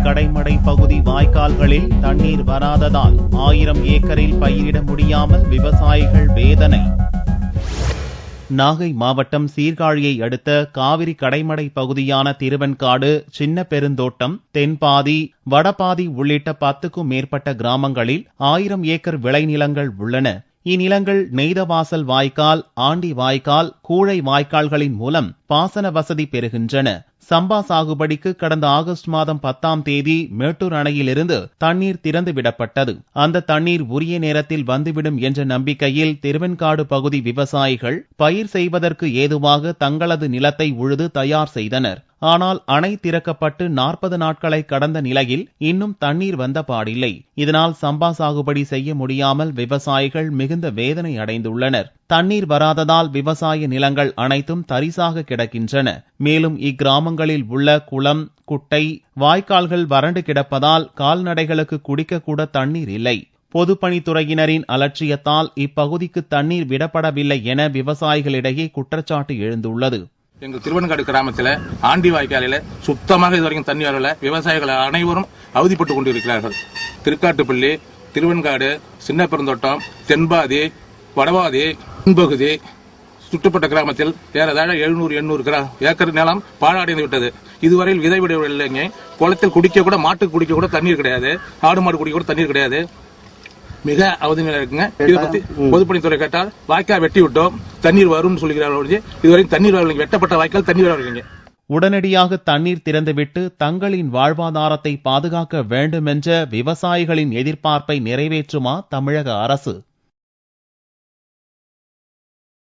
கடைமடை பகுதி வாய்க்கால்களில் தண்ணீர் வராததால் 1000 ஏக்கரில் பயிரிட முடியாமல் விவசாயிகள் வேதனை. நாகை மாவட்டம் சீர்காழியை அடுத்த காவிரி கடைமடை பகுதியான திருவெண்காடு, சின்ன பெருந்தோட்டம், தென்பாதி, வடபாதி உள்ளிட்ட 10க்கும் மேற்பட்ட கிராமங்களில் 1000 ஏக்கர் விளைநிலங்கள் உள்ளன. இந்நிலங்கள் நெய்தவாசல் வாய்க்கால், ஆண்டி வாய்க்கால், கூழை வாய்க்கால்களின் மூலம் பாசன வசதி பெறுகின்றன. சம்பா சாகுபடிக்கு கடந்த ஆகஸ்ட் மாதம் 10ஆம் தேதி மேட்டூர் அணையிலிருந்து தண்ணீர் திறந்து விடப்பட்டது. அந்த தண்ணீர் உரிய நேரத்தில் வந்துவிடும் என்ற நம்பிக்கையில் திருவெண்காடு பகுதி விவசாயிகள் பயிர் செய்வதற்கு ஏதுவாக தங்களது நிலத்தை உழுது தயார் செய்தனர். ஆனால் அணை திறக்கப்பட்டு 40 நாட்களை கடந்த நிலையில் இன்னும் தண்ணீர் வந்த பாடில்லை. இதனால் சம்பா சாகுபடி செய்ய முடியாமல் விவசாயிகள் மிகுந்த வேதனை அடைந்துள்ளனர். தண்ணீர் வராததால் விவசாய நிலங்கள் அனைத்தும் தரிசாக கிடக்கின்றன. மேலும் இக்கிராமங்களில் உள்ள குளம், குட்டை, வாய்க்கால்கள் வறண்டு கிடப்பதால் கால்நடைகளுக்கு குடிக்க கூட தண்ணீர் இல்லை. பொதுப்பணித்துறையினரின் அலட்சியத்தால் இப்பகுதிக்கு தண்ணீர் விடப்படவில்லை என விவசாயிகளிடையே குற்றச்சாட்டு எழுந்துள்ளது. எங்கள் திருவெண்காடு கிராமத்தில் ஆண்டி வாய்க்காலில் சுத்தமாக இதுவரைக்கும் தண்ணி வரல. விவசாயிகள் அனைவரும் அவதிப்பட்டுக் கொண்டிருக்கிறார்கள். திருக்காட்டுப்பள்ளி, திருவெண்காடு, சின்ன பெருந்தோட்டம், தென்பாதி, வடபாதி, தென்பகுதி சுற்றுப்பட்ட கிராமத்தில் ஏறதாழ 700-800 ஏக்கர் நிலம் பாழடைந்து விட்டது. இதுவரையில் விதைவிடவில்லைங்க. குளத்தில் குடிக்க கூட, மாட்டுக்கு குடிக்க கூட தண்ணீர் கிடையாது. ஆடு மாடு குடிக்க கூட தண்ணீர் கிடையாது. மிக அவதி நிலை இருக்குங்க. இதை பத்தி பொதுப்பணித்துறை கேட்டால் வாய்க்கால் வெட்டி விட்டோம், தண்ணீர் வரும்னு சொல்லுகிறார்கள். இதுவரை தண்ணீர் வரலைங்க. வெட்டப்பட்ட வாய்க்கால் தண்ணீர் வரலைங்க. உடனடியாக தண்ணீர் திறந்துவிட்டு தங்களின் வாழ்வாதாரத்தை பாதுகாக்க வேண்டும் என்ற விவசாயிகளின் எதிர்பார்ப்பை நிறைவேற்றுமா தமிழக அரசு?